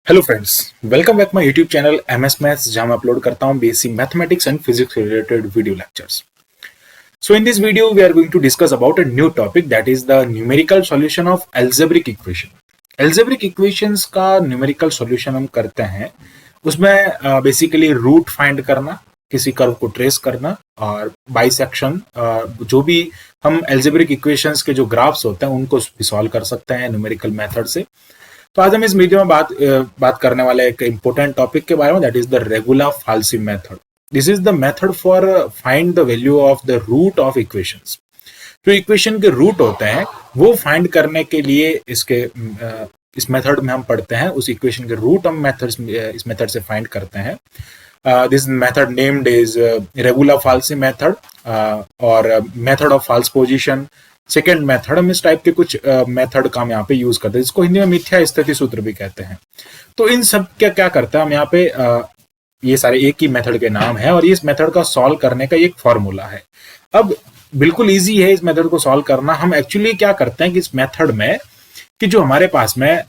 Hello friends, welcome back my YouTube channel MS maths, जहां मैं upload करता हूं basic mathematics and physics related video lectures. So in this video we are going to discuss about a new topic, that is the numerical solution of algebraic equation. Algebraic equations का numerical solution हम करते हैं उसमें basically root find करना, किसी curve को trace करना और बाइसेक्शन, जो भी हम algebraic equations के जो ग्राफ्स होते हैं उनको सॉल्व कर सकते हैं न्यूमेरिकल मेथड से. तो आज हम इस वीडियो में बात करने वाले एक इंपॉर्टेंट टॉपिक के बारे में, that is the regula falsi method. This is the method for find the value of the root of equations. जो इक्वेशन के रूट होते हैं वो फाइंड करने के लिए इस मेथड में हम पढ़ते हैं, उस इक्वेशन के रूट हम इस मेथड से फाइंड करते हैं. This method named is regula falsi method और method of false position. Second method, हम इस टाइप के कुछ मेथड का हम यहाँ पे यूज करते हैं, जिसको हिंदी में मिथ्या स्थिति सूत्र भी कहते हैं. तो इन सब क्या करते हैं हम यहाँ पे, ये सारे एक ही मेथड के नाम है और इस मेथड का सॉल्व करने का एक फॉर्मूला है. अब बिल्कुल इजी है इस मेथड को सॉल्व करना. हम एक्चुअली क्या करते हैं कि इस मेथड में कि जो हमारे पास में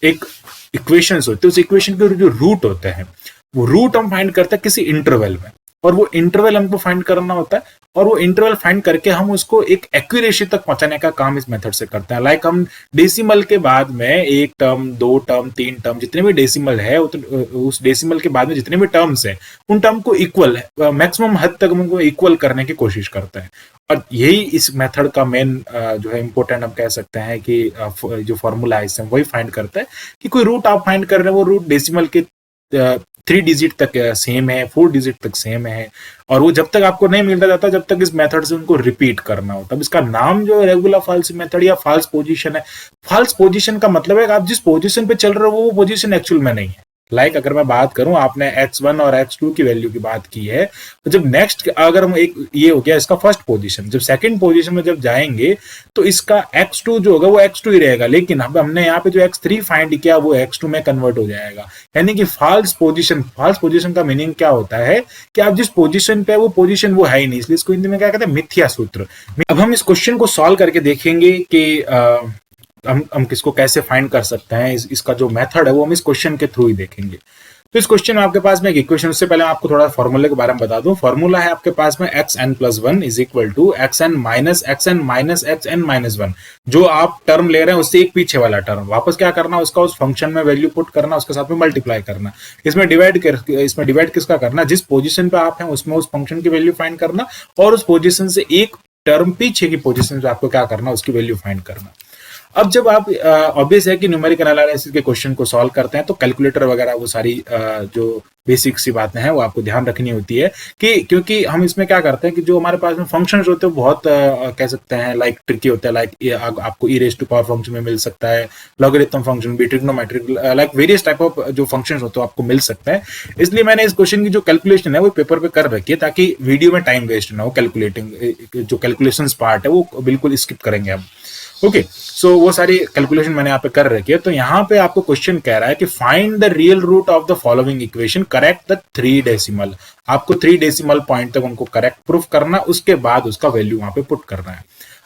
एक इक्वेशन होते हैं, उस इक्वेशन के जो रूट होते हैं वो रूट हम फाइंड करते हैं किसी इंटरवल में, और वो इंटरवल हमको फाइंड करना होता है, और वो इंटरवल फाइंड करके हम उसको एक एक्यूरेसी तक पहुंचाने का काम इस मेथड से करते हैं. लाइक हम डेसिमल के बाद में एक टर्म, दो टर्म, तीन टर्म, जितने भी डेसिमल है उस डेसिमल के बाद में जितने भी टर्म्स हैं उन टर्म को इक्वल मैक्सिमम हद तक उनको इक्वल करने की कोशिश करते हैं. और यही इस मेथड का मेन जो है इंपॉर्टेंट हम कह सकते हैं कि जो फॉर्मूला है इससे वही फाइंड करता है कि कोई रूट आप फाइंड कर रहे हैं वो रूट डेसिमल के 3 डिजिट तक सेम है, 4 डिजिट तक सेम है, और वो जब तक आपको नहीं मिलता जाता जब तक इस मेथड से उनको रिपीट करना होता है. इसका नाम जो रेगुला-फाल्सी मेथड या फाल्स पोजीशन है. फाल्स पोजीशन का मतलब है कि आप जिस पोजीशन पे चल रहे हो वो पोजीशन एक्चुअल में नहीं है. लाइक अगर मैं बात करूं, आपने x1 और x2 की वैल्यू की बात की है, तो जब नेक्स्ट अगर हम एक ये हो गया इसका फर्स्ट पोजीशन, जब सेकंड पोजीशन में जब जाएंगे तो इसका x2 जो होगा वो x2 ही रहेगा, लेकिन अब हमने यहाँ पे जो x3 फाइंड किया वो x2 में कन्वर्ट हो जाएगा. यानी कि फाल्स पोजीशन का मीनिंग क्या होता है कि आप जिस पोजीशन पे वो पोजीशन वो है ही नहीं, इसलिए इसको हिंदी में क्या कहते हैं, मिथ्या सूत्र. अब हम इस क्वेश्चन को सॉल्व करके देखेंगे कि हम किसको कैसे फाइंड कर सकते हैं. इसका जो मेथड है वो हम इस क्वेश्चन के थ्रू ही देखेंगे. तो इस क्वेश्चन में आपके पास में एक इक्वेशन, उससे पहले आपको थोड़ा फॉर्मूले के बारे में बता दूं. फॉर्मूला है आपके पास में xn+1 is equal to xn minus 1. जो आप टर्म ले रहे हैं उससे एक पीछे वाला टर्म वापस क्या करना, उसका उस फंक्शन में वैल्यू पुट करना, उसके साथ में मल्टीप्लाई करना. इसमें डिवाइड किसका करना, जिस पोजीशन पे आप हैं उसमें उस फंक्शन की वैल्यू फाइंड करना, और उस पोजीशन से एक टर्म पीछे की पोजीशन से आपको क्या करना, उसकी वैल्यू फाइंड करना. अब जब आप ऑब्वियस है कि न्यूमेरिकल एनालिसिस के क्वेश्चन को सॉल्व करते हैं तो कैलकुलेटर वगैरह वो सारी जो बेसिक सी बातें हैं वो आपको ध्यान रखनी होती है कि क्योंकि हम इसमें क्या करते हैं कि जो हमारे पास में फंक्शंस होते हैं बहुत कह सकते हैं लाइक ट्रिकी होता है. लाइक आपको E raise to power function में मिल सकता है, लॉगरिथम फंक्शन भी, trigonometric, like various type of जो फंक्शंस होते हैं आपको मिल सकते हैं. इसलिए मैंने इस क्वेश्चन की जो कैलकुलेशन है वो पेपर पे कर रखी है ताकि वीडियो में टाइम वेस्ट ना हो. जो कैलकुलेशन पार्ट है वो बिल्कुल स्किप करेंगे हम. ओके, सो वो सारी कैलकुलेशन मैंने यहाँ पे कर रखी है. तो यहाँ पे आपको क्वेश्चन कह रहा है कि find the real root of the following equation, correct the 3 decimal. आपको 3 डेसिमल पॉइंट तक उनको करेक्ट प्रूफ करना, उसके बाद उसका वैल्यू वहां पे पुट करना है.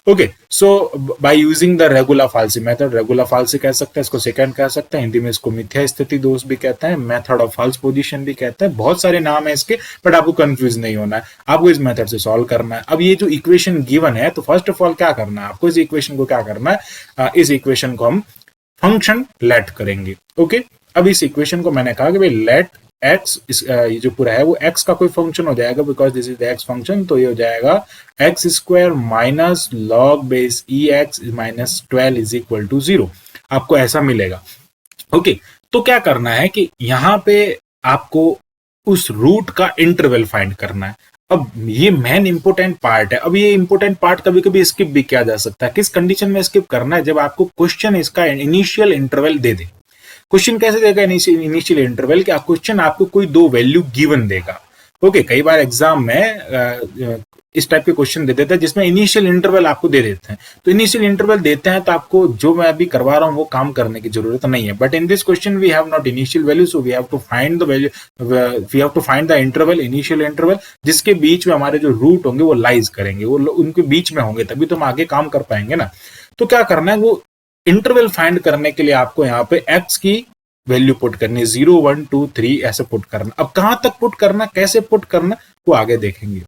Okay, so by using the regula falsi method, regula falsi कह सकते हैं इसको, सेकंड कह सकते हैं, हिंदी में इसको मिथ्या स्थिति दोष भी कहते हैं, मेथड ऑफ फाल्स पोजीशन भी कहते हैं, बहुत सारे नाम है इसके, बट आपको कंफ्यूज नहीं होना है, आपको इस मेथड से सॉल्व करना है. अब ये जो इक्वेशन गिवन है तो फर्स्ट ऑफ ऑल क्या करना है आपको, इस इक्वेशन को क्या करना है, इस इक्वेशन को हम फंक्शन लेट करेंगे. ओके, अब इस इक्वेशन को मैंने कहा कि भाई लेट x, ये जो पूरा है वो x का कोई फंक्शन हो जाएगा, because this is the x function. तो ये हो जाएगा x² minus log base ex minus 12 is equal to 0. आपको ऐसा मिलेगा. ओके, तो क्या करना है कि यहाँ पे आपको उस रूट का इंटरवल फाइंड करना है. अब ये मेन इंपोर्टेंट पार्ट है. अब ये इंपोर्टेंट पार्ट कभी कभी स्किप भी किया जा सकता है. किस कंडीशन में स्किप करना है, जब आपको क्वेश्चन इसका इनिशियल इंटरवल दे दे. क्वेश्चन कैसे देगा इनिशियल इंटरवल, कि क्वेश्चन आपको कोई 2 वैल्यू गिवन देगा. ओके, कई बार एग्जाम में इस टाइप के क्वेश्चन दे देते हैं जिसमें इनिशियल इंटरवल आपको दे देते हैं. तो इनिशियल इंटरवल देते हैं तो आपको जो मैं अभी करवा रहा हूँ वो काम करने की जरूरत नहीं है. But in this question we have not initial value, so we have to find the value, we have to find the interval, initial interval, जिसके बीच में हमारे जो रूट होंगे वो लाइज करेंगे, वो उनके बीच में होंगे, तभी तो हम आगे काम कर पाएंगे ना. तो क्या करना है, वो इंटरवल फाइंड करने के लिए आपको यहाँ पे x की वैल्यू पुट करनी है, 0 1 2 3 ऐसे पुट करना। अब कहां तक पुट करना, कैसे पुट करना, वो आगे देखेंगे।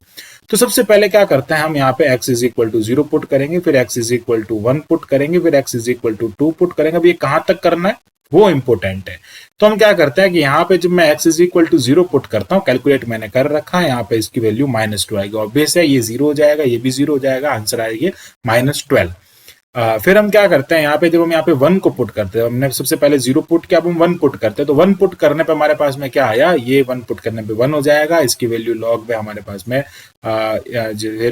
तो सबसे पहले क्या करते हैं हम यहाँ पे x is equal to 0 put करेंगे, फिर x is equal to 1 put करेंगे, फिर x is equal to 2 put करेंगे। अब ये कहां तक करना है वो इंपॉर्टेंट है। तो हम क्या करते हैं कि यहाँ पे जब मैं x is equal to 0 put करता हूँ, कैलकुलेट मैंने कर रखा है, यहाँ पे इसकी वैल्यू -2 आएगी। ऑब्वियस है ये 0 हो जाएगा, ये भी 0 हो जाएगा, आंसर आएगी -12। फिर हम क्या करते हैं यहाँ पे, जब हम यहाँ पे 1 को पुट करते हैं, हमने सबसे पहले 0 पुट किया, अब हम 1 पुट करते हैं। तो 1 पुट करने पे हमारे पास में क्या आया, ये 1 पुट करने पे 1 हो जाएगा, इसकी वैल्यू लॉग में हमारे पास में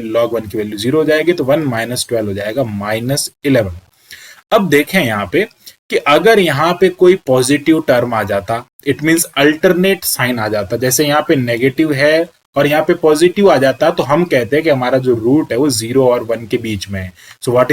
लॉग 1 की वैल्यू 0 हो जाएगी, तो 1 -12 हो जाएगा -11। अब देखें यहाँ पे कि अगर यहाँ पे कोई पॉजिटिव टर्म आ जाता, इट मींस अल्टरनेट साइन आ जाता, जैसे यहाँ पे नेगेटिव है और यहाँ पे पॉजिटिव आ जाता, तो हम कहते हैं कि हमारा जो रूट है वो 0 और 1 के बीच में है। So what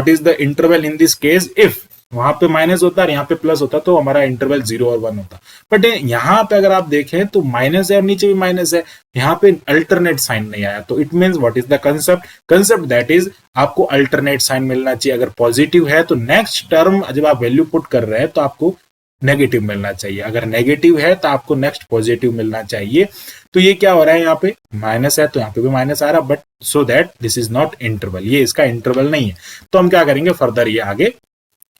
is the interval in this case, if वहां पे माइनस होता है और यहाँ पे प्लस होता तो हमारा इंटरवल 0 और 1 होता। बट यहाँ पे अगर आप देखें तो माइनस है और नीचे भी माइनस है, यहाँ पे अल्टरनेट साइन नहीं आया। तो it means what is the concept that is आपको अल्टरनेट साइन मिलना चाहिए। अगर पॉजिटिव है तो नेक्स्ट टर्म जब आप वैल्यू पुट कर रहे हैं तो आपको नेगेटिव मिलना चाहिए, अगर नेगेटिव है तो आपको नेक्स्ट पॉजिटिव मिलना चाहिए। तो ये क्या हो रहा है, यहाँ पे माइनस है तो यहाँ पे भी माइनस आ रहा, but so that this is not interval, ये इसका इंटरवल नहीं है। तो हम क्या करेंगे, फर्दर ये आगे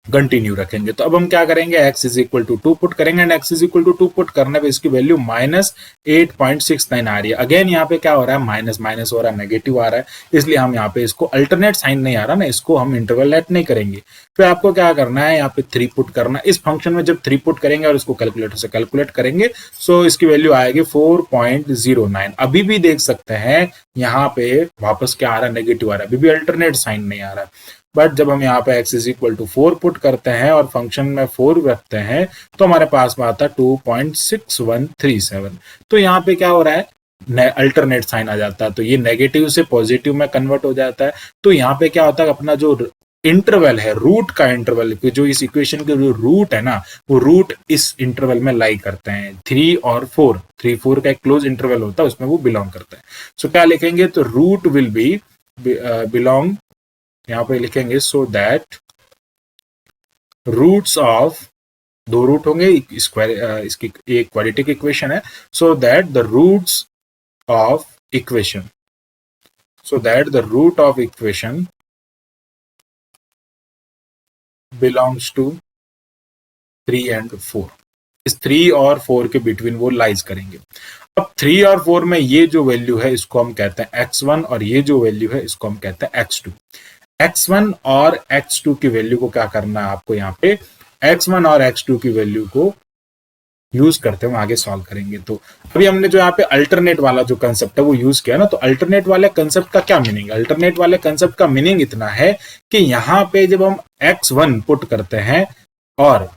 कंटिन्यू रखेंगे। तो अब हम क्या करेंगे, x is equal to 2 put करेंगे, and x is equal to 2 put करने पे इसकी वैल्यू -8.69 आ रही है। अगेन यहाँ पे क्या हो रहा है, माइनस माइनस हो रहा है, नेगेटिव आ रहा है, इसलिए हम यहाँ पे इसको अल्टरनेट साइन नहीं आ रहा ना, इसको हम इंटरवल लेट नहीं करेंगे। फिर आपको क्या करना है, यहाँ पे 3 पुट करना है। इस फंक्शन में जब 3 पुट करेंगे और इसको कैलकुलेटर से कैलकुलेट करेंगे, सो इसकी वैल्यू आएगी 4.09। अभी भी देख सकते हैं यहाँ पे वापस क्या आ रहा है, नेगेटिव आ रहा है, अभी भी अल्टरनेट साइन नहीं आ रहा है। बट जब हम यहाँ पे x is equal to 4 put करते हैं और फंक्शन में 4 रखते हैं तो हमारे पास में आता है 2.6137। तो यहाँ पे क्या हो रहा है, अल्टरनेट साइन आ जाता है, तो ये नेगेटिव से पॉजिटिव में कन्वर्ट हो जाता है। तो यहाँ पे क्या होता है, अपना जो इंटरवल है, रूट का इंटरवल, जो इस इक्वेशन के जो रूट है ना, वो रूट इस इंटरवल में लाई करते हैं। 3 और 4, 3 4 का एक क्लोज इंटरवल होता है, उसमें वो बिलोंग करता है। सो क्या लिखेंगे, तो रूट विल बी बिलोंग, यहाँ पे लिखेंगे so that roots of, 2 root होंगे, इसकी एक क्वाड्रेटिक इक्वेशन है, so that the roots of equation, so that the root of equation belongs to 3 and 4। इस 3 और 4 के बिटवीन वो लाइज करेंगे। अब 3 और 4 में ये जो वैल्यू है इसको हम कहते हैं x1 और ये जो वैल्यू है इसको हम कहते हैं x2। x1 और x2 की वैल्यू को क्या करना है आपको, यहाँ पे x1 और x2 की वैल्यू को यूज करते हुए आगे सॉल्व करेंगे। तो अभी हमने जो यहाँ पे अल्टरनेट वाला जो कंसेप्ट है वो यूज किया ना, तो अल्टरनेट वाले कंसेप्ट का क्या मीनिंग है, अल्टरनेट वाले कंसेप्ट का मीनिंग इतना है कि यहाँ पे जब हम x1 पुट करते हैं और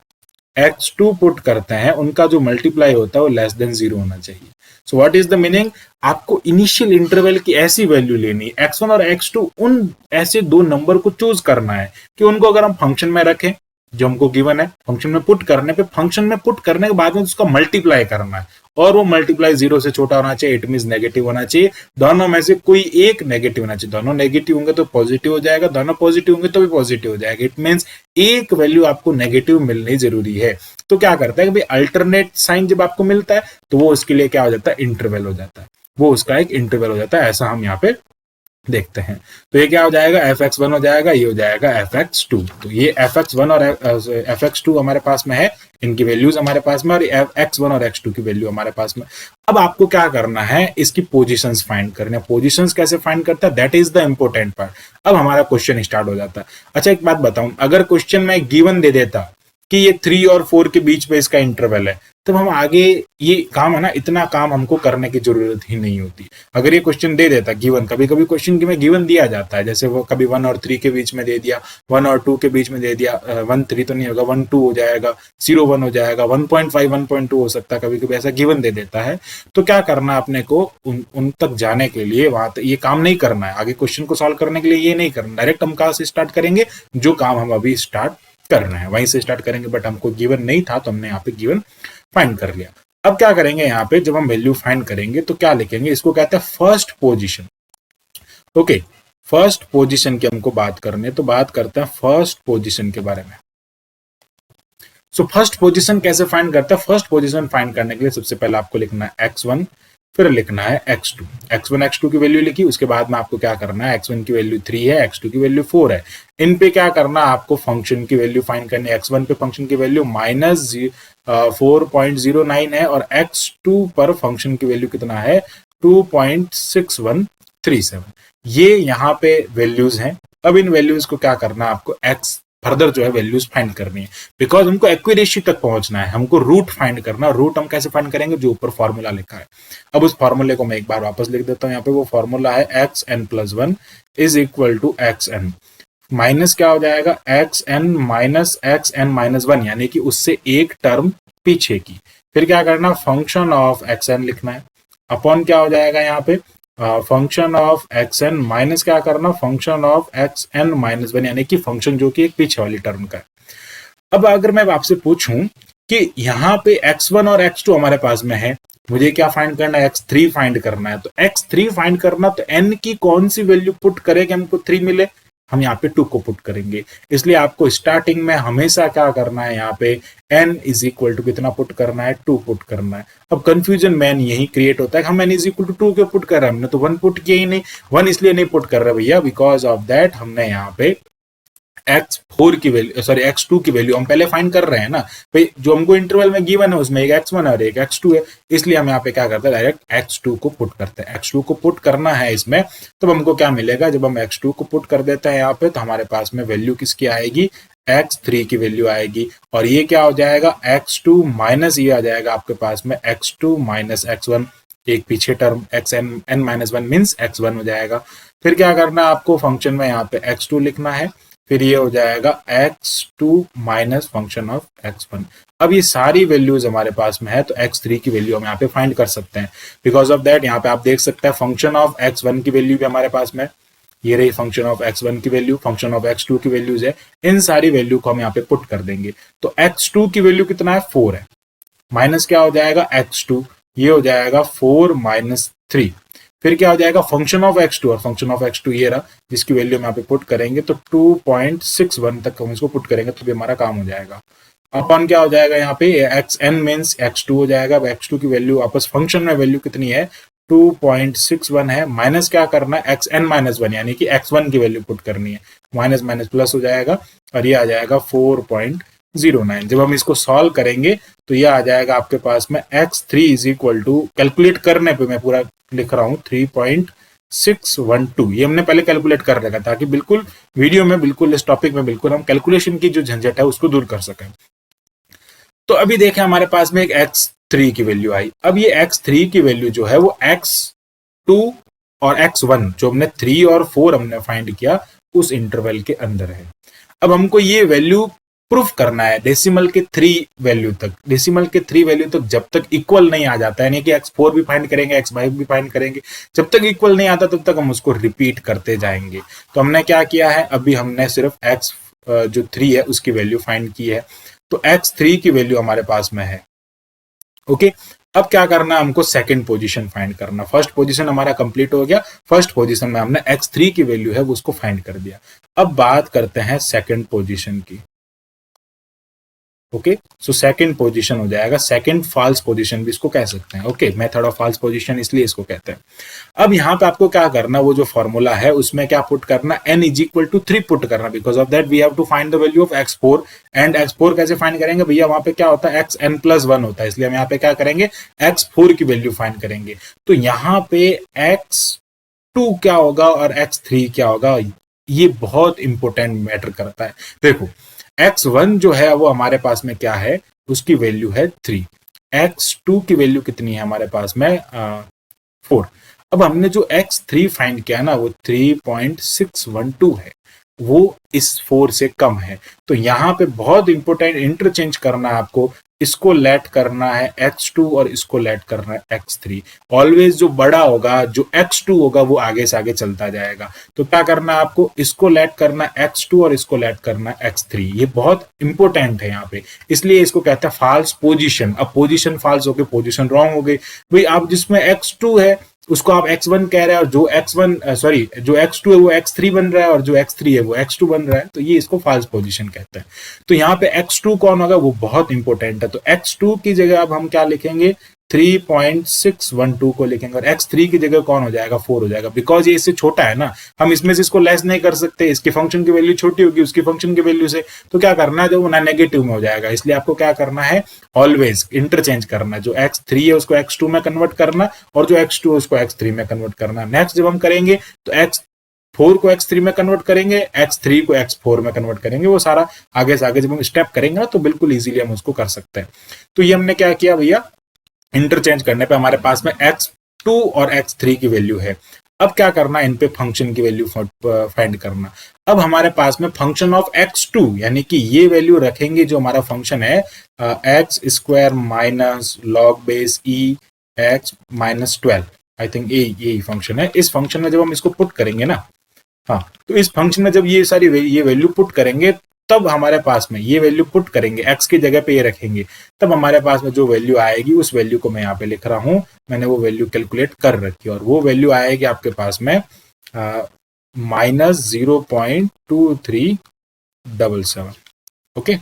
x2 पुट करते हैं, उनका जो मल्टीप्लाई होता है वो लेस देन 0 होना चाहिए। So what is the meaning, आपको इनिशियल इंटरवल की ऐसी वैल्यू लेनी, x1 और x2 उन ऐसे 2 नंबर को चूज करना है कि उनको अगर हम फंक्शन में रखें, जो हमको गिवन है, फंक्शन में पुट करने पे, फंक्शन में पुट करने के बाद में उसका मल्टीप्लाई करना है, और वो मल्टीप्लाई 0 से छोटा होना चाहिए, इट मींस नेगेटिव होना चाहिए। दोनों में से कोई एक नेगेटिव होना चाहिए, दोनों नेगेटिव होंगे तो पॉजिटिव हो जाएगा, दोनों पॉजिटिव होंगे तो भी पॉजिटिव हो जाएगा। इट मींस एक वैल्यू आपको नेगेटिव मिलनी जरूरी है। तो क्या करता है कि भाई अल्टरनेट साइन जब आपको मिलता है तो वो उसके लिए क्या हो जाता है, इंटरवल हो जाता है, वो उसका एक इंटरवल हो जाता है। ऐसा हम यहाँ पे देखते हैं। तो ये क्या हो जाएगा, fx1 हो जाएगा, ये हो जाएगा fx2। तो ये fx1 और fx2 हमारे पास में है, इनकी वैल्यूज हमारे पास में, और x1 और x2 की वैल्यू हमारे पास में। अब आपको क्या करना है, इसकी पोजीशंस फाइंड करने। पोजीशंस कैसे फाइंड करता है, that is the important part. अब हमारा क्वेश्चन स्टार्ट हो जाता है। अच्छा एक बात बताऊं, अगर क्वेश्चन में गिवन दे देता कि ये 3 और 4 के बीच में इसका इंटरवल है, तब हम आगे ये काम है ना, इतना काम हमको करने की जरूरत ही नहीं होती। अगर ये क्वेश्चन दे देता गिवन, कभी कभी क्वेश्चन में गिवन दिया जाता है, जैसे वो कभी 1 और 3 के बीच में दे दिया, 1 और 2 के बीच में दे दिया, 1 3 तो नहीं होगा, 1 2 हो जाएगा, 0 1 हो जाएगा, 1.5 1.2 हो सकता है, कभी कभी ऐसा गिवन दे देता है। तो क्या करना है अपने को, उन तक जाने के लिए वहां तक ये काम नहीं करना है, आगे क्वेश्चन को सॉल्व करने के लिए ये नहीं करना। डायरेक्ट हम कहाँ से स्टार्ट करेंगे, जो काम हम अभी स्टार्ट करना है वहीं से स्टार्ट करेंगे। बट हमको गिवन नहीं था तो हमने यहाँ पे गिवन फाइंड कर लिया। अब क्या करेंगे, यहाँ पे जब हम वैल्यू फाइंड करेंगे तो क्या लिखेंगे, इसको कहते हैं first position. Okay, first position की हमको बात करनी है, तो बात करते हैं फर्स्ट पोजीशन के बारे में। सो फर्स्ट पोजीशन कैसे फाइंड करते हैं? फर्स्ट पोजीशन फाइंड करने के लिए सबसे पहले आपको लिखना है x1, फिर लिखना है x2। x1 x2 की वैल्यू लिखी, उसके बाद में आपको क्या करना है, x1 की वैल्यू 3 है, x2 की वैल्यू 4 है। इन पे क्या करना है, आपको फंक्शन की वैल्यू फाइंड करनी है। x1 पे फंक्शन की वैल्यू -4.09 है और x2 पर फंक्शन की वैल्यू कितना है, 2.6137। ये यहाँ पे वैल्यूज हैं। अब इन वैल्यूज को क्या करना है, आपको x फर्दर जो है वैल्यूज फाइंड करनी है, बिकॉज हमको एक्यूरेसी तक पहुंचना है, हमको रूट फाइंड करना। रूट हम कैसे फाइंड करेंगे, जो ऊपर फॉर्मूला लिखा है। अब उस फॉर्मूले को मैं एक बार वापस लिख देता हूं। यहाँ पे वो फॉर्मूला है xn+1 is equal to xn minus क्या हो जाएगा, xn माइनस xn-1, यानी कि उससे एक टर्म पीछे की। फिर क्या करना, फंक्शन ऑफ xn लिखना है, अपॉन क्या हो जाएगा यहाँ पे, फंक्शन ऑफ xn माइनस क्या करना, फंक्शन ऑफ xn-1, यानी कि फंक्शन जो कि एक पीछे वाली टर्म का है। अब अगर मैं आपसे पूछूं कि यहाँ पे x1 और x2 हमारे पास में है, मुझे क्या फाइंड करना है, x3 फाइंड करना है। तो x3 फाइंड करना, तो n की कौन सी वैल्यू पुट करें कि हमको 3 मिले, हम यहाँ पे 2 को पुट करेंगे। इसलिए आपको स्टार्टिंग में हमेशा क्या करना है, यहाँ पे n इज इक्वल टू कितना पुट करना है, 2 पुट करना है। अब कंफ्यूजन मैन यही क्रिएट होता है कि हम n इज इक्वल टू 2 क्यों पुट कर रहे हैं, हमने तो 1 पुट किया ही नहीं। 1 इसलिए नहीं पुट कर रहे भैया, बिकॉज ऑफ दैट हमने यहाँ पे x4 की वैल्यू, सॉरी x2 की वैल्यू हम पहले फाइंड कर रहे हैं ना भाई, जो हमको इंटरवल में गिवन है उसमें एक x1 और एक x2 है, इसलिए हम यहाँ पे क्या करते हैं, डायरेक्ट x2 को पुट करते हैं। x2 को पुट करना है इसमें, तो हमको क्या मिलेगा, जब हम x2 को पुट कर देते हैं यहाँ पे, तो हमारे पास में वैल्यू किसकी आएगी, x3 की वैल्यू आएगी। और ये क्या हो जाएगा, x2 माइनस ये आ जाएगा आपके पास में x2 माइनस x1, एक पीछे टर्म xn-1 मीन्स x1 हो जाएगा। फिर क्या करना है आपको, फंक्शन में यहाँ पे x2 लिखना है, फिर ये हो जाएगा x2 minus function of x1। अब ये सारी वैल्यूज हमारे पास में है, तो x3 की वैल्यू हम यहाँ पे फाइंड कर सकते हैं। बिकॉज ऑफ दैट यहाँ पे आप देख सकते हैं फंक्शन ऑफ x1 की वैल्यू भी हमारे पास में, ये रही फंक्शन ऑफ x1 की वैल्यू, फंक्शन ऑफ x2 की वैल्यूज है। इन सारी वैल्यू को हम यहाँ पे पुट कर देंगे। तो x2 की वैल्यू कितना है, 4 है, माइनस क्या हो जाएगा x2, ये हो जाएगा 4 माइनस 3। फिर क्या हो जाएगा, फंक्शन ऑफ x2, और फंक्शन ऑफ x2 ये रहा, जिसकी वैल्यू हम यहाँ पे पुट करेंगे, तो 2.61 तक हम इसको पुट करेंगे तो भी हमारा काम हो जाएगा। अपॉन क्या हो जाएगा यहाँ पे, xn मीन्स x2 हो जाएगा। अब x2 की वैल्यू वापस फंक्शन में वैल्यू कितनी है, 2.61 है, माइनस क्या करना है, xn-1, यानी कि x1 की वैल्यू पुट करनी है, माइनस माइनस प्लस हो जाएगा और ये आ जाएगा 4.09। जब हम इसको सॉल्व करेंगे तो ये आ जाएगा आपके पास में x3 is equal to, calculate करने पे मैं पूरा लिख रहा हूं 3.612। ये हमने पहले कैलकुलेट कर रखा ताकि बिल्कुल वीडियो में, बिल्कुल इस टॉपिक में बिल्कुल हम कैलकुलेशन की जो झंझट है उसको दूर कर सकें। तो अभी देखें हमारे पास में एक x3 की वैल्यू आई। अब ये x3 की वैल्यू जो है वो x2 और x1 जो हमने 3 और 4 हमने फाइंड किया उस इंटरवल के अंदर है। अब हमको ये वैल्यू प्रूफ करना है डेसिमल के 3 वैल्यू तक। डेसिमल के 3 वैल्यू तक जब तक इक्वल नहीं आ जाता है, यानी कि x4 भी फाइंड करेंगे, x5 भी फाइंड करेंगे, जब तक इक्वल नहीं आता तब तक हम उसको रिपीट करते जाएंगे। तो हमने क्या किया है, अभी हमने सिर्फ x जो 3 है उसकी वैल्यू फाइंड की है, तो x3 की वैल्यू हमारे पास में है। ओके, अब क्या करना है, हमको सेकंड पोजीशन फाइंड करना। फर्स्ट पोजीशन हमारा कंप्लीट हो गया, फर्स्ट पोजीशन में हमने x3 की वैल्यू है वो उसको फाइंड कर दिया। अब बात करते हैं सेकंड पोजीशन की। ओके, सो सेकंड पोजीशन हो जाएगा, सेकंड फॉल्स पोजीशन भी इसको कह सकते हैं। Okay, method of false position इसलिए इसको कहते हैं। अब यहाँ पे आपको क्या करना, वो जो फॉर्मूला है उसमें क्या पुट करना, n is equal to 3 put करना। Because of that we have to find the value of x4 and x4 कैसे फाइंड करेंगे भैया, वहां पे क्या होता है xn+1 होता है, इसलिए हम यहाँ पे क्या करेंगे, x4 की वैल्यू फाइंड करेंगे। तो यहाँ पे x2 क्या होगा और x3 क्या होगा, ये बहुत इंपॉर्टेंट मैटर करता है। देखो x1 जो है वो हमारे पास में क्या है, उसकी वैल्यू है 3, x2 की वैल्यू कितनी है हमारे पास में 4। अब हमने जो x3 फाइंड किया ना वो 3.612 है, वो इस 4 से कम है। तो यहाँ पे बहुत इंपॉर्टेंट इंटरचेंज करना है आपको, इसको लेट करना है x2 और इसको लेट करना है x3। ऑलवेज जो बड़ा होगा, जो x2 होगा वो आगे से आगे चलता जाएगा। तो क्या करना है आपको, इसको लेट करना है x2 और इसको लेट करना है x3। ये बहुत इंपॉर्टेंट है यहाँ पे, इसलिए इसको कहते हैं फॉल्स पोजीशन। अब पोजीशन फॉल्स हो गई, पोजीशन रॉन्ग हो गई भाई। आप जिसमें x2 है उसको आप x1 कह रहे हैं, और जो जो x2 है वो x3 बन रहा है, और जो x3 है वो x2 बन रहा है, तो ये इसको फॉल्स पोजीशन कहते हैं। तो यहाँ पे x2 कौन होगा, वो बहुत इंपॉर्टेंट है। तो x2 की जगह अब हम क्या लिखेंगे, 3.612 को लिखेंगे, और x3 की जगह कौन हो जाएगा, 4 हो जाएगा, बिकॉज ये इससे छोटा है ना, हम इसमें से इसको लेस नहीं कर सकते, इसकी फंक्शन की वैल्यू छोटी होगी उसकी फंक्शन की वैल्यू से, तो क्या करना है, जो ना नेगेटिव में हो जाएगा, इसलिए आपको क्या करना है, ऑलवेज इंटरचेंज करना, जो x3 है उसको x2 में कन्वर्ट करना, और जो x2 है उसको x3 में कन्वर्ट करना। नेक्स्ट जब हम करेंगे तो x4 को x3 में कन्वर्ट करेंगे, x3 को x4 में कन्वर्ट करेंगे, वो सारा आगे से आगे जब हम स्टेप करेंगे ना तो बिल्कुल इजीली हम उसको कर सकते हैं। तो ये हमने क्या किया भैया, इंटरचेंज करने पे हमारे पास में x2 और x3 की वैल्यू है। अब क्या करना है, इन पे फंक्शन की वैल्यू फाइंड करना। अब हमारे पास में फंक्शन ऑफ x2 यानी कि ये वैल्यू रखेंगे, जो हमारा फंक्शन है x square minus log base E x minus 12, I think यही फंक्शन है। इस फंक्शन में जब हम इसको पुट करेंगे ना, हाँ, तो इस फंक्शन में जब ये वैल्यू पुट करेंगे, तब हमारे पास में ये वैल्यू पुट करेंगे, x की जगह पे ये रखेंगे, तब हमारे पास में जो वैल्यू आएगी, उस वैल्यू को मैं यहाँ पे लिख रहा हूं, मैंने वो वैल्यू कैलकुलेट कर रखी है, और वो वैल्यू आएगी आपके पास में -0.2377। ओके,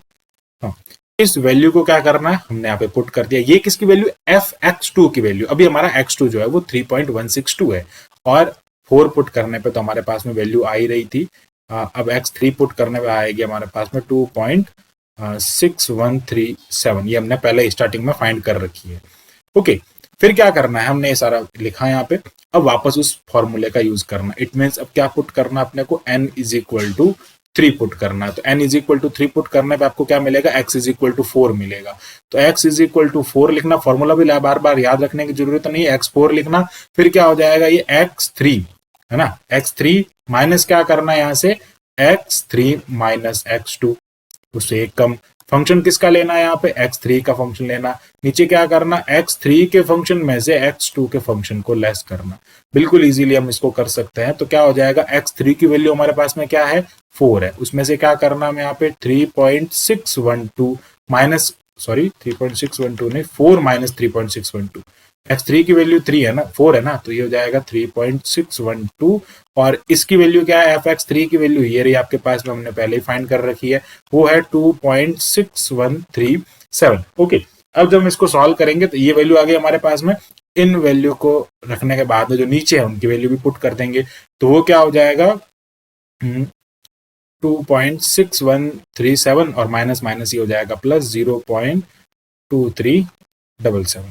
हाँ, इस वैल्यू को क्या करना है, हमने यहाँ पे पुट कर दिया। ये किसकी वैल्यू, fx2 की वैल्यू। अभी हमारा x2 जो है वो 3.162 है, और 4 पुट करने पे तो हमारे पास में वैल्यू आ ही रही थी। अब x3 पुट करने पे आएगी हमारे पास में 2.6137, ये हमने पहले स्टार्टिंग में फाइंड कर रखी है। ओके, फिर क्या करना है, हमने ये सारा लिखा है यहाँ पे, अब वापस उस फॉर्मूले का यूज करना। इट मीन्स अब क्या पुट करना अपने को, n is equal to 3 put करना है। तो n is equal to 3 put करने पे आपको क्या मिलेगा, x इज इक्वल टू 4 मिलेगा। तो x इज इक्वल टू 4 लिखना, फॉर्मूला भी बार बार याद रखने की जरूरत नहीं है, x4 लिखना। फिर क्या हो जाएगा, ये x3 है ना, x3 माइनस क्या करना है यहाँ से, x3 माइनस x2, उससे एक कम। फंक्शन किसका लेना है, यहाँ पे x3 का फंक्शन लेना। नीचे क्या करना, x3 के फंक्शन में से x2 के फंक्शन को लेस करना। बिल्कुल इजीली हम इसको कर सकते हैं। तो क्या हो जाएगा, x3 की वैल्यू हमारे पास में क्या है, 4 है, उसमें से क्या करना है यहाँ पे 3.612 माइनस 3.612 नहीं, 4 माइनस 3.612। x3 की वैल्यू 3 है ना, 4 है ना, तो ये हो जाएगा 3.612, और इसकी वैल्यू क्या है, fx3 की वैल्यू ये रही आपके पास में, हमने पहले ही फाइंड कर रखी है, वो है 2.6137। ओके, अब जब हम इसको सॉल्व करेंगे तो ये वैल्यू आ गई हमारे पास में। इन वैल्यू को रखने के बाद में जो नीचे है उनकी वैल्यू भी पुट कर देंगे, तो वो क्या हो जाएगा 2.6137, और माइनस माइनस ये हो जाएगा प्लस 0.2377।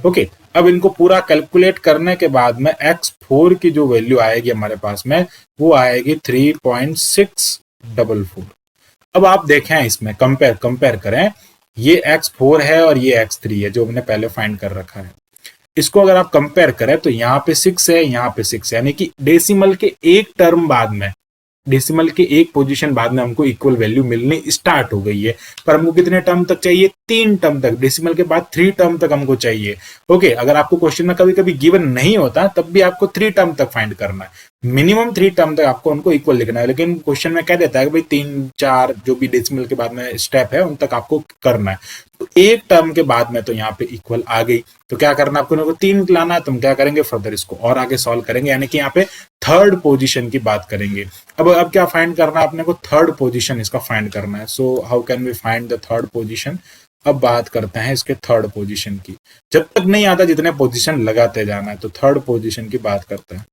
ओके, अब इनको पूरा कैलकुलेट करने के बाद में x4 की जो वैल्यू आएगी हमारे पास में, वो आएगी 3.644। अब आप देखें इसमें कंपेयर करें, ये x4 है और ये x3 है जो हमने पहले फाइंड कर रखा है। इसको अगर आप कंपेयर करें तो यहाँ पे 6 है, यहाँ पे 6 है, यानी कि डेसिमल के एक टर्म बाद में, डेसिमल के एक पोजीशन बाद में हमको इक्वल वैल्यू मिलनी स्टार्ट हो गई है। पर हमको कितने टर्म तक चाहिए, 3 टर्म तक, डेसिमल के बाद 3 टर्म तक हमको चाहिए। ओके, अगर आपको क्वेश्चन में कभी कभी गिवन नहीं होता तब भी आपको 3 टर्म तक फाइंड करना है, मिनिमम 3 टर्म तक आपको उनको इक्वल लिखना है। लेकिन क्वेश्चन में कह देता है कि भाई 3-4 जो भी डेसिमल के बाद में स्टेप है उन तक आपको करना है। तो एक टर्म के बाद में तो यहाँ पे इक्वल आ गई, तो क्या करना आपको 3 लाना है। तो हम क्या करेंगे, फर्दर इसको और आगे सॉल्व करेंगे, यानी कि यहाँ पे थर्ड पोजीशन की बात करेंगे। अब क्या फाइंड करना है अपने को, थर्ड पोजीशन इसका फाइंड करना है। So how can we find the third position. अब बात करते हैं इसके थर्ड पोजीशन की। जब तक नहीं आता जितने पोजीशन लगाते जाना है, तो थर्ड पोजीशन की बात करते हैं।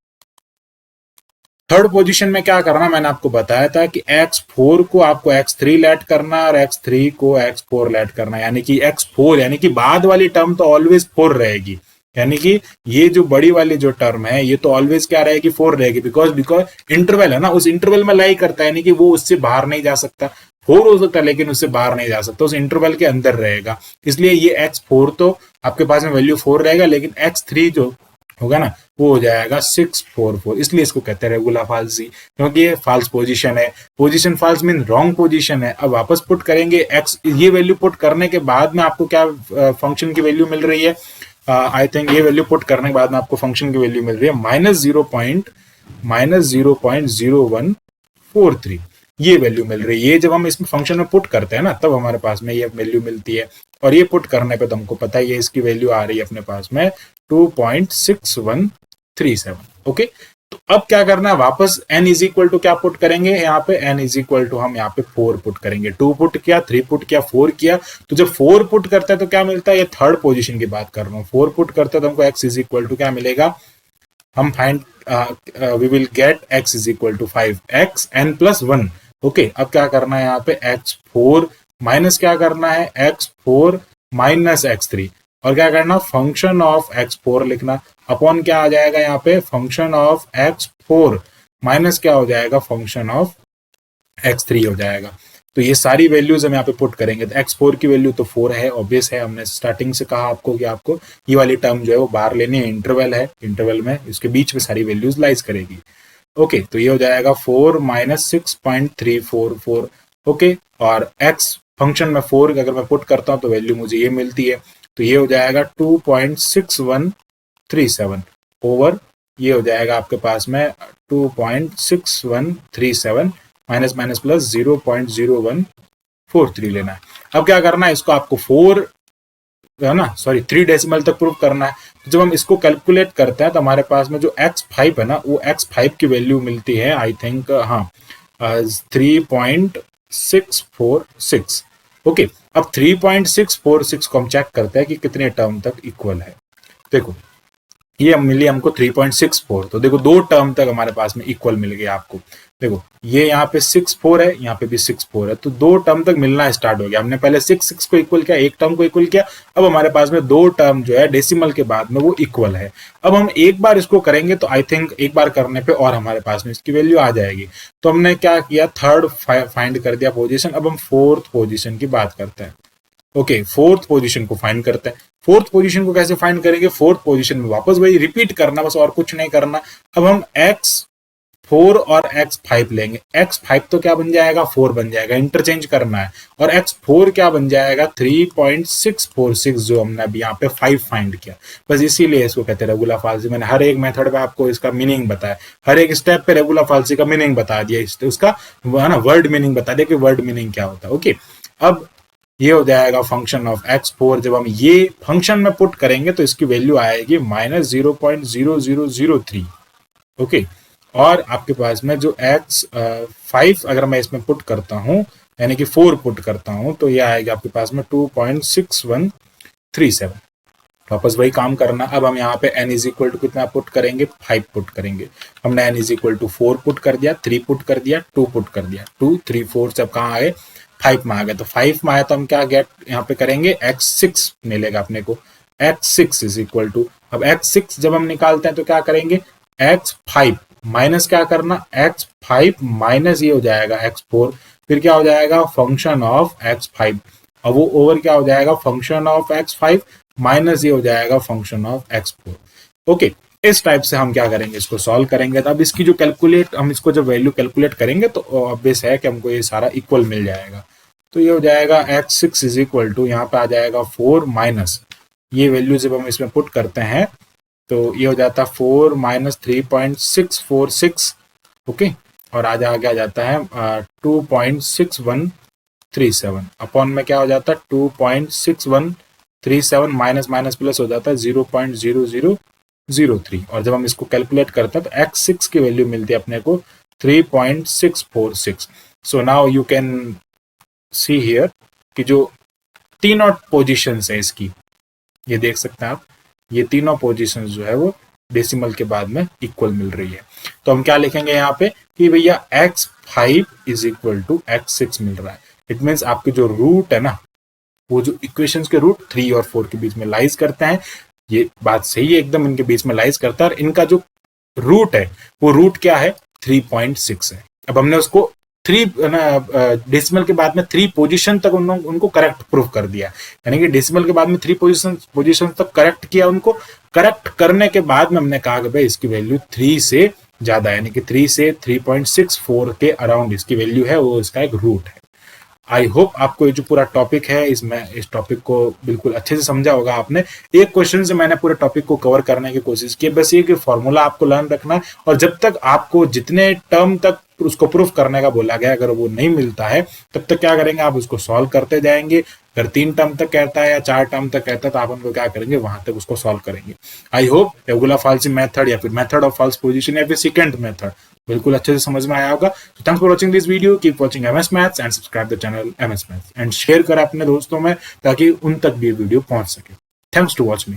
थर्ड पोजीशन में क्या करना, मैंने आपको बताया था कि x4 को आपको x3 लेट करना और x3 को x4 लेट करना, यानी कि x4 यानी कि बाद वाली टर्म तो ऑलवेज 4 रहेगी, यानी कि ये जो बड़ी वाली जो टर्म है ये तो ऑलवेज क्या रहेगी, 4 रहेगी, बिकॉज इंटरवल है ना, उस इंटरवल में लाई करता है, यानी कि वो उससे बाहर नहीं जा सकता। 4 हो सकता है लेकिन उससे बाहर नहीं जा सकता, उस इंटरवल के अंदर रहेगा। इसलिए ये x4 तो आपके पास में वैल्यू 4 रहेगा, लेकिन x3 जो होगा ना वो हो जाएगा 644, इसलिए इसको कहते हैं रेगुलर फाल्सी, क्योंकि ये फाल्स पोजीशन है। Position false mean wrong position है। अब वापस पुट करेंगे x, ये वैल्यू पुट करने के बाद में आपको क्या फंक्शन की वैल्यू मिल रही है, आई थिंक ये वैल्यू पुट करने के बाद में आपको फंक्शन की वैल्यू मिल रही है -0.0143, ये वैल्यू मिल रही है। ये जब हम इसमें फंक्शन में पुट करते हैं ना तब हमारे पास में ये वैल्यू मिलती है, और ये पुट करने पे तो हमको पता है ये इसकी वैल्यू आ रही है अपने पास में 37। ओके, तो अब क्या करना है, वापस n इज इक्वल टू क्या पुट करेंगे यहाँ पे, n इज इक्वल टू हम यहाँ पे 4 पुट करेंगे। 2 पुट किया, 3 पुट किया, 4 किया। तो जब 4 पुट करते हैं तो क्या मिलता है, ये थर्ड पोजीशन की बात कर रहा हूँ। 4 पुट करते हैं तो हमको x इज इक्वल टू क्या मिलेगा, हम find we will get x is equal to 5x n plus 1। Okay, अब क्या करना है यहाँ पे, x4 माइनस क्या करना है, x4 माइनस x3, और क्या करना, फंक्शन ऑफ x4 लिखना, अपॉन क्या आ जाएगा यहाँ पे, फंक्शन ऑफ x4 माइनस क्या हो जाएगा, फंक्शन ऑफ x3 हो जाएगा। तो ये सारी वैल्यूज हम यहाँ पे पुट करेंगे। तो x4 की वैल्यू तो 4 है, ऑब्वियस है, हमने स्टार्टिंग से कहा आपको कि आपको ये वाली टर्म जो है वो बाहर लेनी है, इंटरवल है, इंटरवल में इसके बीच में सारी वैल्यूज लाइज करेगी। ओके, तो ये हो जाएगा 4 माइनस 6.344। ओके, और x फंक्शन में 4 अगर मैं पुट करता हूँ तो वैल्यू मुझे ये मिलती है, तो ये हो जाएगा 2.6137 ओवर, ये हो जाएगा आपके पास में 2.6137 माइनस माइनस प्लस 0.0143 लेना है। अब क्या करना है, इसको आपको 4 है ना, सॉरी 3 डेसिमल तक प्रूव करना है। तो जब हम इसको कैलकुलेट करते हैं तो हमारे पास में जो x5 है ना, वो x5 की वैल्यू मिलती है आई थिंक, हाँ 3.646। ओके, अब 3.646 को हम चेक करते हैं कि कितने टर्म तक इक्वल है। देखो ये मिली हमको 3.64, तो देखो 2 टर्म तक हमारे पास में इक्वल मिल गया आपको। देखो ये यहाँ पे 64 है, यहाँ पे भी 64 है, तो 2 टर्म तक मिलना स्टार्ट हो गया। हमने पहले 6 को इक्वल किया, एक टर्म को इक्वल किया, अब हमारे पास में 2 टर्म जो है डेसिमल के बाद में वो इक्वल है। अब हम एक बार इसको करेंगे तो आई थिंक एक बार करने पे और हमारे पास में इसकी वैल्यू आ जाएगी। तो हमने क्या किया, थर्ड फाइंड कर दिया पोजिशन। अब हम फोर्थ पोजिशन की बात करते हैं। ओके, फोर्थ पोजीशन को फाइंड करते हैं। फोर्थ पोजीशन को कैसे फाइंड करेंगे, फोर्थ पोजीशन में वापस वही रिपीट करना, बस और कुछ नहीं करना। अब हम x4 और x5 लेंगे। x5 तो क्या बन जाएगा, 4 बन जाएगा, इंटरचेंज करना है, और x4 क्या बन जाएगा, 3.646, जो हमने अभी यहाँ पे 5 फाइंड किया। बस इसीलिए इसको कहते हैं रेगुलर फाल्सी। मैंने हर एक मेथड में आपको इसका मीनिंग बताया, हर एक स्टेप पे रेगुलर फाल्सी का मीनिंग बता दिया, उसका है ना वर्ड मीनिंग बता दिया कि वर्ड मीनिंग क्या होता है। ओके, अब ये हो जाएगा फंक्शन ऑफ x4। जब हम ये फंक्शन में पुट करेंगे तो इसकी वैल्यू आएगी -0.0003। ओके, और आपके पास में जो x5 अगर मैं इसमें पुट करता हूं, यानी कि 4 पुट करता हूं, तो ये आएगा आपके पास में 2.6137। वापस वही काम करना। अब हम यहाँ पे n इज इक्वल टू कितना पुट करेंगे, 5 पुट करेंगे। हमने n is equal to 4 put कर दिया, 3 पुट कर दिया, 2 पुट कर दिया, 2 3 4 सब कहाँ आए, 5 में आ गए। तो 5 में आया तो हम क्या गेट यहाँ पे करेंगे, x6 मिलेगा अपने को। x6 इज इक्वल टू, अब x6 जब हम निकालते हैं तो क्या करेंगे, x5 माइनस क्या करना, x5 माइनस ये हो जाएगा x4, फिर क्या हो जाएगा फंक्शन ऑफ x5, अब वो ओवर क्या हो जाएगा फंक्शन ऑफ x5 माइनस ये हो जाएगा फंक्शन ऑफ x4। ओके, इस टाइप से हम क्या करेंगे, इसको सॉल्व करेंगे। तो अब इसकी जो कैलकुलेट, हम इसको जब वैल्यू कैलकुलेट करेंगे तो ऑब्वियस है कि हमको ये सारा इक्वल मिल जाएगा। तो ये हो जाएगा x6 इज इक्वल टू, यहाँ पे आ जाएगा 4 माइनस ये वैल्यू जब हम इसमें पुट करते हैं तो ये हो जाता है 4 माइनस 3.646। ओके, और आगे आ जाता है 2.6137 अपॉन में क्या हो जाता है 2.6137 माइनस माइनस प्लस हो जाता है 0.0003। और जब हम इसको कैलकुलेट करते हैं तो x6 की वैल्यू मिलती है अपने को 3.646। So now you can see here कि जो तीनों पोजीशंस है इसकी, ये देख सकते हैं आप, ये तीनों पोजीशंस जो है वो डेसिमल के बाद में इक्वल मिल रही है। तो हम क्या लिखेंगे यहाँ पे कि भैया x5 is equal to x6 मिल रहा है। इट मीन्स आपके जो रूट है ना, वो जो इक्वेशंस के रूट 3 और 4 के बीच में लाइज करते हैं। ये बात सही है एकदम, इनके बीच में लाइज करता है, और इनका जो रूट है वो रूट क्या है 3.6 है। अब हमने उसको 3 डेसिमल के बाद में 3 पोजीशन तक उनको करेक्ट प्रूव कर दिया, यानी कि डेसिमल के बाद में 3 पोजीशन तक करेक्ट किया। उनको करेक्ट करने के बाद में हमने कहा कि भाई इसकी वैल्यू 3 से ज्यादा, यानी कि 3 से 3.64 के अराउंड इसकी वैल्यू है, वो इसका एक रूट है। आई होप आपको ये जो पूरा टॉपिक है, इस टॉपिक को बिल्कुल अच्छे से समझा होगा आपने। एक क्वेश्चन से मैंने पूरे टॉपिक को कवर करने की कोशिश की, बस ये कि फॉर्मूला आपको लर्न रखना है, और जब तक आपको जितने टर्म तक उसको प्रूफ करने का बोला गया अगर वो नहीं मिलता है तब तक क्या करेंगे, आप उसको सॉल्व करते जाएंगे। अगर 3 टर्म तक कहता है या 4 टर्म तक कहता है तो आप उनको क्या करेंगे, वहां तक उसको सॉल्व करेंगे। I hope regular false method या फिर मेथड ऑफ फॉल्स पोजीशन या फिर सेकंड मेथड बिल्कुल अच्छे से समझ में आया होगा। Thanks for watching this video, keep watching MS maths and subscribe the channel MS maths and share करें अपने दोस्तों में ताकि उन तक भी वीडियो पहुंच सके। Thanks to watch me.